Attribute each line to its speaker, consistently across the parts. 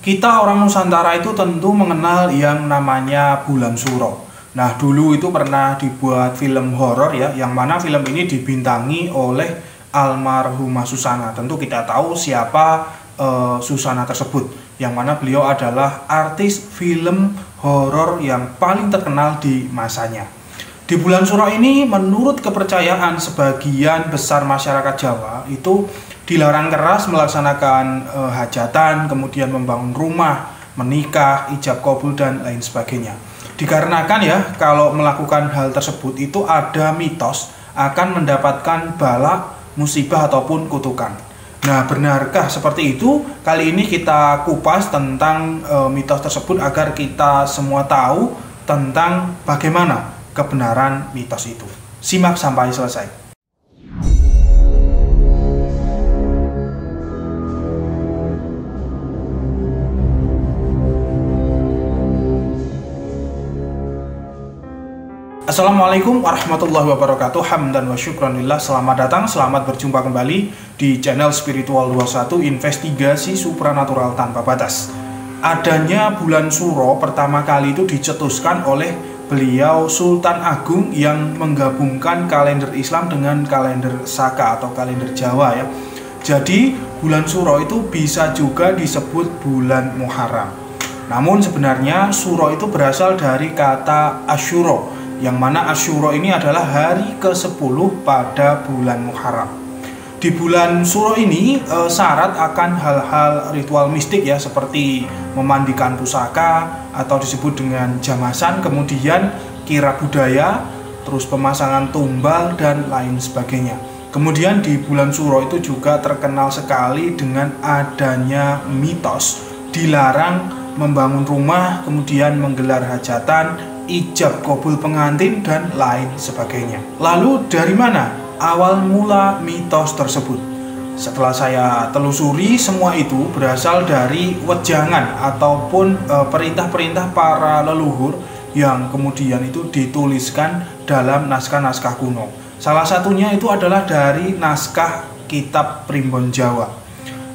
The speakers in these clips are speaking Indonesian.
Speaker 1: Kita orang Nusantara itu tentu mengenal yang namanya Bulan Suro. Nah, dulu itu pernah dibuat film horor ya, yang mana film ini dibintangi oleh almarhumah Susana. Tentu kita tahu siapa Susana tersebut, yang mana beliau adalah artis film horor yang paling terkenal di masanya. Di bulan Suro ini, menurut kepercayaan sebagian besar masyarakat Jawa, itu dilarang keras melaksanakan hajatan, kemudian membangun rumah, menikah, ijab kabul, dan lain sebagainya. Dikarenakan ya, kalau melakukan hal tersebut itu ada mitos akan mendapatkan bala, musibah, ataupun kutukan. Nah, benarkah seperti itu? Kali ini kita kupas tentang mitos tersebut agar kita semua tahu tentang bagaimana kebenaran mitos itu. Simak sampai selesai. Assalamualaikum warahmatullahi wabarakatuh. Hamdan wa syukranillah. Selamat datang, selamat berjumpa kembali di channel Spiritual 21, investigasi supranatural tanpa batas. Adanya bulan Suro pertama kali itu dicetuskan oleh beliau Sultan Agung yang menggabungkan kalender Islam dengan kalender Saka atau kalender Jawa ya. Jadi bulan Suro itu bisa juga disebut bulan Muharram. Namun sebenarnya Suro itu berasal dari kata Asyuro, yang mana Asyuro ini adalah hari ke-10 pada bulan Muharram. Di bulan Suro ini syarat akan hal-hal ritual mistik ya, seperti memandikan pusaka atau disebut dengan jamasan, kemudian kirab budaya, terus pemasangan tumbal, dan lain sebagainya. Kemudian di bulan Suro itu juga terkenal sekali dengan adanya mitos dilarang membangun rumah, kemudian menggelar hajatan, ijab kabul pengantin, dan lain sebagainya. Lalu dari mana awal mula mitos tersebut? Setelah saya telusuri, semua itu berasal dari wejangan ataupun perintah-perintah para leluhur yang kemudian itu dituliskan dalam naskah-naskah kuno. Salah satunya itu adalah dari naskah Kitab Primbon Jawa.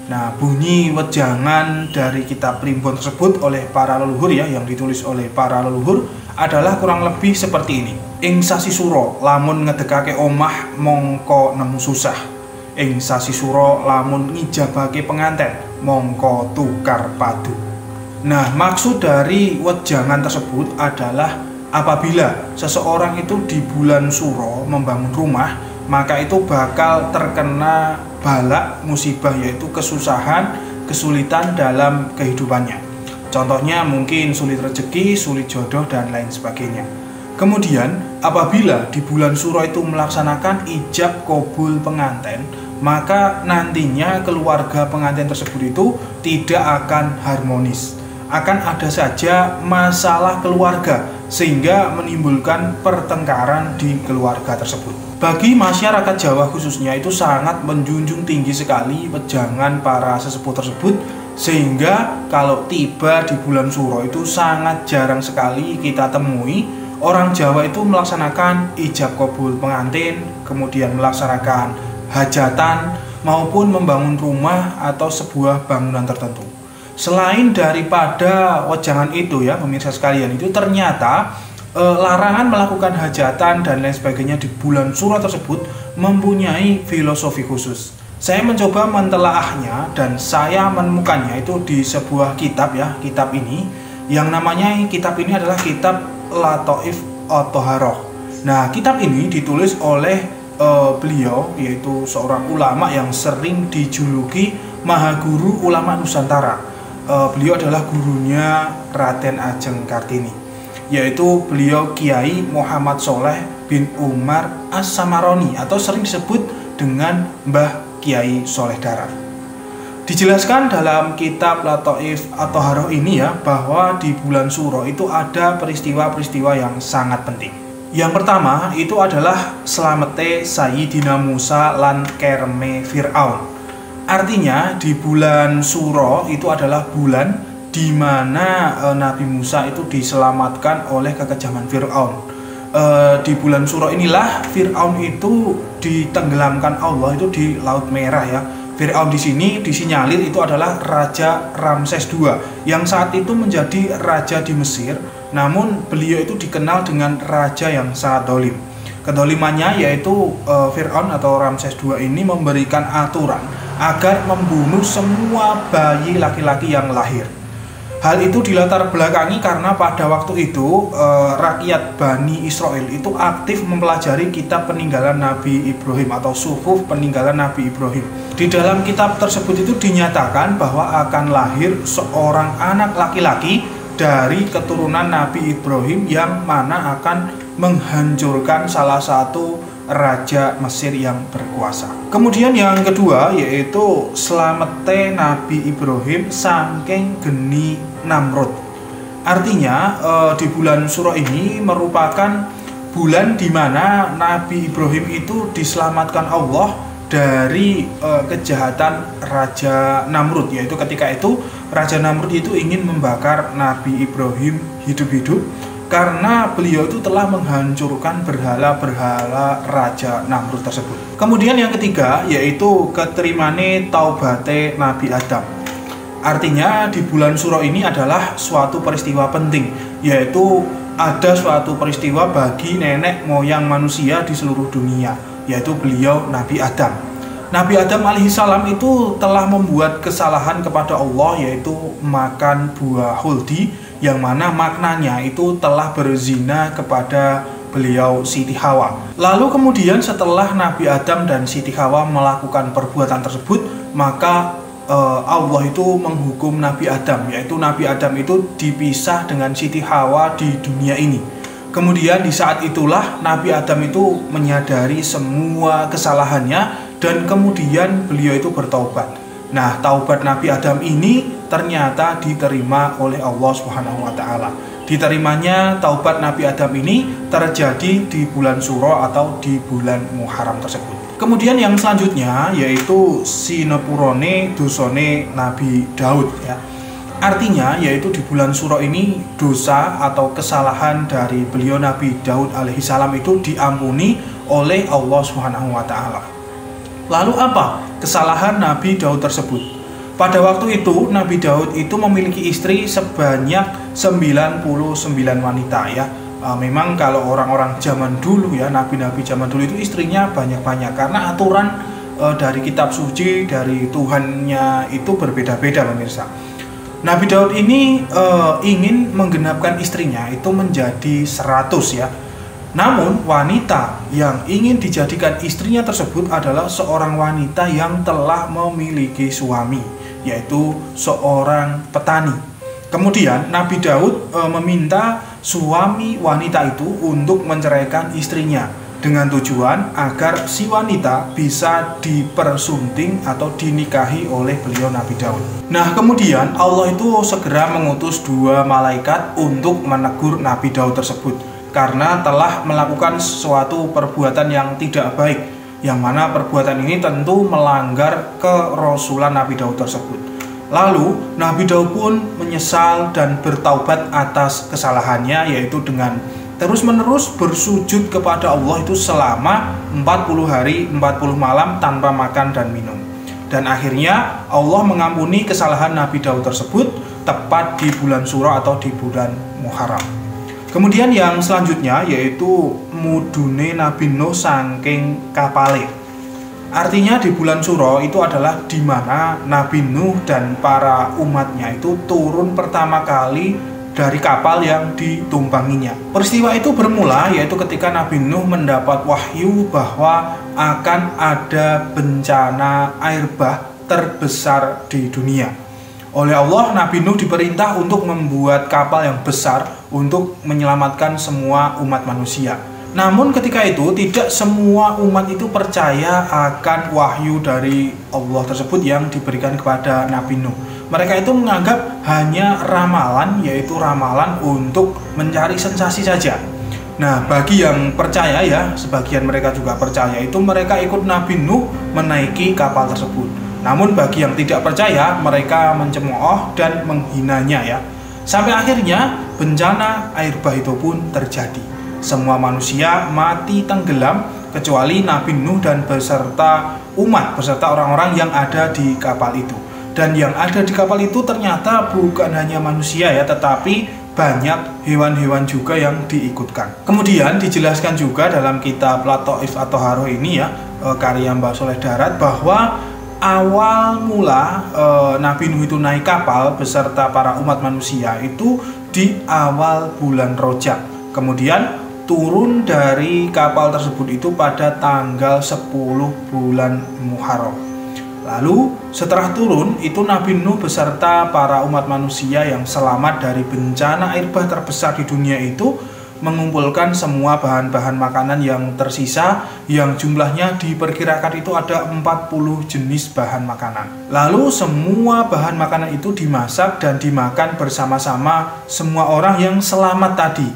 Speaker 1: Nah, bunyi wejangan dari Kitab Primbon tersebut oleh para leluhur ya, yang ditulis oleh para leluhur adalah kurang lebih seperti ini. Ing sasi Suro lamun ngedekake omah mongko nemu susah. Ing sasi Suro lamun ngijabake penganten mongko tukar padu. Nah, maksud dari wejangan tersebut adalah apabila seseorang itu di bulan Suro membangun rumah, maka itu bakal terkena bala, musibah, yaitu kesusahan, kesulitan dalam kehidupannya. Contohnya mungkin sulit rezeki, sulit jodoh, dan lain sebagainya. Kemudian apabila di bulan Suro itu melaksanakan ijab kabul pengantin, maka nantinya keluarga pengantin tersebut itu tidak akan harmonis. Akan ada saja masalah keluarga sehingga menimbulkan pertengkaran di keluarga tersebut. Bagi masyarakat Jawa khususnya itu sangat menjunjung tinggi sekali wejangan para sesepuh tersebut, sehingga kalau tiba di bulan Suro itu sangat jarang sekali kita temui orang Jawa itu melaksanakan ijab kabul pengantin, kemudian melaksanakan hajatan, maupun membangun rumah atau sebuah bangunan tertentu. Selain daripada wejangan itu ya pemirsa sekalian, itu ternyata larangan melakukan hajatan dan lain sebagainya di bulan Suro tersebut mempunyai filosofi khusus. Saya mencoba mentelaahnya dan saya menemukannya itu di sebuah kitab ya, kitab ini yang namanya kitab ini adalah kitab Lataif at-Thaharah. Nah, kitab ini ditulis oleh beliau, yaitu seorang ulama yang sering dijuluki Mahaguru Ulama Nusantara. Beliau adalah gurunya Raden Ajeng Kartini, yaitu beliau Kiai Muhammad Sholeh bin Umar As-Samaroni atau sering disebut dengan Mbah Kiai Soleh Darat. Dijelaskan dalam kitab Lataif at-Thaharah ini ya, bahwa di bulan Suro itu ada peristiwa-peristiwa yang sangat penting. Yang pertama itu adalah selamete Sayyidina Musa lan kereme Fir'aun. Artinya di bulan Suro itu adalah bulan di mana Nabi Musa itu diselamatkan oleh kekejaman Fir'aun. Di bulan Suro inilah Fir'aun itu ditenggelamkan Allah itu di Laut Merah ya. Fir'aun di sini disinyalir itu adalah Raja Ramses II yang saat itu menjadi raja di Mesir, namun beliau itu dikenal dengan raja yang sangat dolim. Kedolimannya yaitu Fir'aun atau Ramses II ini memberikan aturan agar membunuh semua bayi laki-laki yang lahir. Hal itu dilatar belakangi karena pada waktu itu rakyat Bani Israel itu aktif mempelajari kitab peninggalan Nabi Ibrahim atau suhuf peninggalan Nabi Ibrahim. Di dalam kitab tersebut itu dinyatakan bahwa akan lahir seorang anak laki-laki dari keturunan Nabi Ibrahim yang mana akan menghancurkan salah satu raja Mesir yang berkuasa. Kemudian yang kedua yaitu slamete Nabi Ibrahim saking geni Namrud. Artinya di bulan Suro ini merupakan bulan di mana Nabi Ibrahim itu diselamatkan Allah dari kejahatan Raja Namrud, yaitu ketika itu Raja Namrud itu ingin membakar Nabi Ibrahim hidup-hidup karena beliau itu telah menghancurkan berhala-berhala Raja Namrud tersebut. Kemudian yang ketiga yaitu keterimane taubate Nabi Adam. Artinya di bulan Suro ini adalah suatu peristiwa penting, yaitu ada suatu peristiwa bagi nenek moyang manusia di seluruh dunia, yaitu beliau Nabi Adam. Nabi Adam alaihissalam itu telah membuat kesalahan kepada Allah, yaitu makan buah huldi, yang mana maknanya itu telah berzina kepada beliau Siti Hawa. Lalu kemudian setelah Nabi Adam dan Siti Hawa melakukan perbuatan tersebut, maka Allah itu menghukum Nabi Adam, yaitu Nabi Adam itu dipisah dengan Siti Hawa di dunia ini. Kemudian di saat itulah Nabi Adam itu menyadari semua kesalahannya dan kemudian beliau itu bertaubat. Nah, taubat Nabi Adam ini ternyata diterima oleh Allah Subhanahu wa taala. Diterimanya taubat Nabi Adam ini terjadi di bulan Suro atau di bulan Muharram tersebut. Kemudian yang selanjutnya yaitu sinepurone dosone Nabi Daud ya. Artinya yaitu di bulan Suro ini dosa atau kesalahan dari beliau Nabi Daud alaihissalam itu diampuni oleh Allah Subhanahu wa taala. Lalu apa kesalahan Nabi Daud tersebut? Pada waktu itu Nabi Daud itu memiliki istri sebanyak 99 wanita ya. Memang kalau orang-orang zaman dulu ya, nabi-nabi zaman dulu itu istrinya banyak-banyak karena aturan dari kitab suci dari Tuhannya itu berbeda-beda pemirsa. Nabi Daud ini ingin menggenapkan istrinya itu menjadi 100 ya. Namun wanita yang ingin dijadikan istrinya tersebut adalah seorang wanita yang telah memiliki suami, yaitu seorang petani. Kemudian Nabi Daud meminta suami wanita itu untuk menceraikan istrinya dengan tujuan agar si wanita bisa dipersunting atau dinikahi oleh beliau Nabi Daud. Nah, kemudian Allah itu segera mengutus 2 malaikat untuk menegur Nabi Daud tersebut karena telah melakukan suatu perbuatan yang tidak baik, yang mana perbuatan ini tentu melanggar kerasulan Nabi Daud tersebut. Lalu Nabi Daud pun menyesal dan bertaubat atas kesalahannya, yaitu dengan terus-menerus bersujud kepada Allah itu selama 40 hari 40 malam tanpa makan dan minum. Dan akhirnya Allah mengampuni kesalahan Nabi Daud tersebut tepat di bulan Suro atau di bulan Muharram. Kemudian yang selanjutnya yaitu mudune Nabi Nuh saking kapale. Artinya di bulan Suro itu adalah di mana Nabi Nuh dan para umatnya itu turun pertama kali dari kapal yang ditumpanginya. Peristiwa itu bermula yaitu ketika Nabi Nuh mendapat wahyu bahwa akan ada bencana air bah terbesar di dunia. Oleh Allah, Nabi Nuh diperintah untuk membuat kapal yang besar untuk menyelamatkan semua umat manusia. Namun ketika itu tidak semua umat itu percaya akan wahyu dari Allah tersebut yang diberikan kepada Nabi Nuh. Mereka itu menganggap hanya ramalan, yaitu ramalan untuk mencari sensasi saja. Nah, bagi yang percaya ya, sebagian mereka juga percaya, itu mereka ikut Nabi Nuh menaiki kapal tersebut. Namun bagi yang tidak percaya, mereka mencemooh dan menghinanya ya. Sampai akhirnya bencana air bah itu pun terjadi. Semua manusia mati tenggelam kecuali Nabi Nuh dan beserta umat beserta orang-orang yang ada di kapal itu. Dan yang ada di kapal itu ternyata bukan hanya manusia ya, tetapi banyak hewan-hewan juga yang diikutkan. Kemudian dijelaskan juga dalam kitab Lataif at-Thaharah ini ya, karya Mbah Soleh Darat, bahwa awal mula Nabi Nuh itu naik kapal beserta para umat manusia itu di awal bulan Rajab. Kemudian turun dari kapal tersebut itu pada tanggal 10 bulan Muharram. Lalu setelah turun itu Nabi Nuh beserta para umat manusia yang selamat dari bencana air bah terbesar di dunia itu mengumpulkan semua bahan-bahan makanan yang tersisa, yang jumlahnya diperkirakan itu ada 40 jenis bahan makanan. Lalu semua bahan makanan itu dimasak dan dimakan bersama-sama semua orang yang selamat tadi.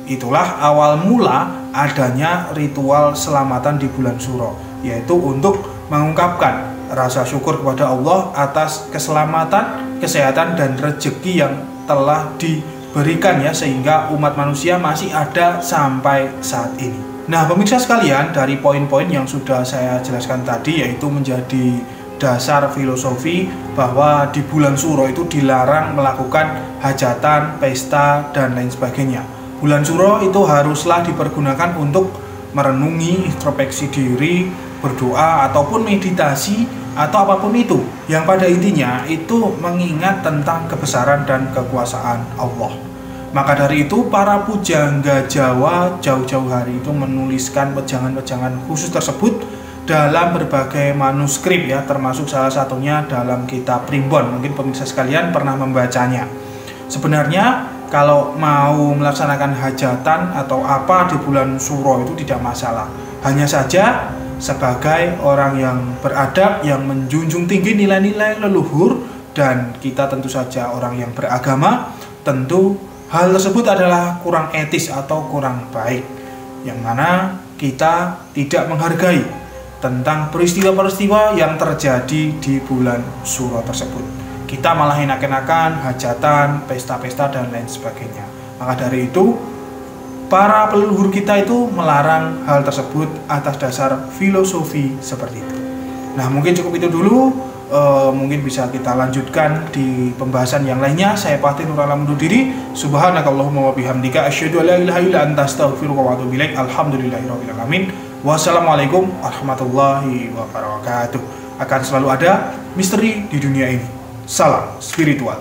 Speaker 1: Itulah awal mula adanya ritual selamatan di bulan Suro, yaitu untuk mengungkapkan rasa syukur kepada Allah atas keselamatan, kesehatan, dan rezeki yang telah diberikan ya, sehingga umat manusia masih ada sampai saat ini. Nah pemirsa sekalian, dari poin-poin yang sudah saya jelaskan tadi, yaitu menjadi dasar filosofi bahwa di bulan Suro itu dilarang melakukan hajatan, pesta, dan lain sebagainya. Bulan Suro itu haruslah dipergunakan untuk merenungi, introspeksi diri, berdoa, ataupun meditasi, atau apapun itu, yang pada intinya itu mengingat tentang kebesaran dan kekuasaan Allah. Maka dari itu para pujangga Jawa jauh-jauh hari itu menuliskan wejangan-wejangan khusus tersebut dalam berbagai manuskrip ya, termasuk salah satunya dalam kitab Primbon. Mungkin pemirsa sekalian pernah membacanya. Sebenarnya kalau mau melaksanakan hajatan atau apa di bulan Suro itu tidak masalah. Hanya saja sebagai orang yang beradab, yang menjunjung tinggi nilai-nilai leluhur, dan kita tentu saja orang yang beragama, tentu hal tersebut adalah kurang etis atau kurang baik, yang mana kita tidak menghargai tentang peristiwa-peristiwa yang terjadi di bulan Suro tersebut. Kita malah enak-enakan hajatan, pesta-pesta, dan lain sebagainya. Maka dari itu para leluhur kita itu melarang hal tersebut atas dasar filosofi seperti itu. Nah mungkin cukup itu dulu, mungkin bisa kita lanjutkan di pembahasan yang lainnya. Saya Patih Nur Alam undur diri. Subhanakallahumma wa bihamdika asyhadu an la ilaha illa anta astaghfiruka wa atubu ilaik. Alhamdulillahirabbil alamin. Wassalamualaikum warahmatullahi wabarakatuh. Akan selalu ada misteri di dunia ini. Salam spiritual.